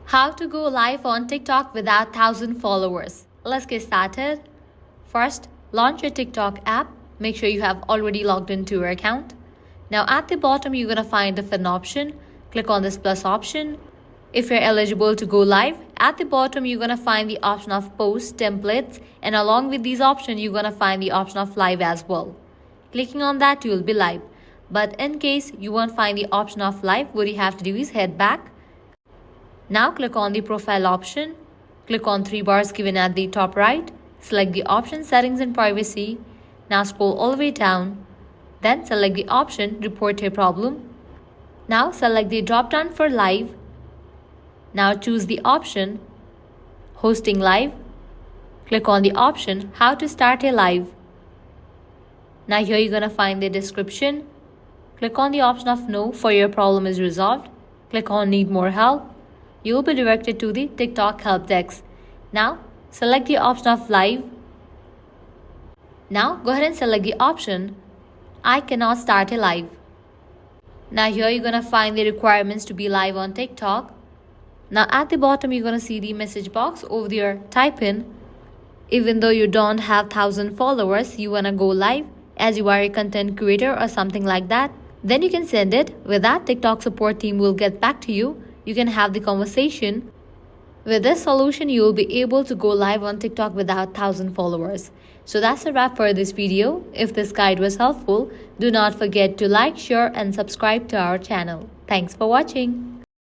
How to go live on TikTok without 1,000 followers. Let's get started. First, launch your TikTok app. Make sure you have already logged into your account. Now at the bottom, you're going to find a different option. Click on this plus option. If you're eligible to go live, at the bottom, you're going to find the option of post, templates, and along with these options, you're going to find the option of live as well. Clicking on that, you'll be live. But in case you won't find the option of live, what you have to do is head back. Now click on the profile option. Click on three bars given at the top right. Select the option settings and privacy. Now scroll all the way down. Then select the option report a problem. Now select the drop down for live. Now choose the option hosting live. Click on the option how to start a live. Now here you're going to find the description. Click on the option of no for your problem is resolved. Click on need more help. You will be directed to the TikTok help desk. Now select the option of live. Now go ahead and select the option I cannot start a live. Now here you're going to find the requirements to be live on TikTok. Now at the bottom you're going to see the message box. Over there type in, even though you don't have 1,000 followers, you want to go live as you are a content creator or something like that. Then you can send it. With that, TikTok support team will get back to you. You can have the conversation. With this solution, you will be able to go live on TikTok without 1,000 followers. So that's a wrap for this video. If this guide was helpful, do not forget to like, share and subscribe to our channel. Thanks for watching.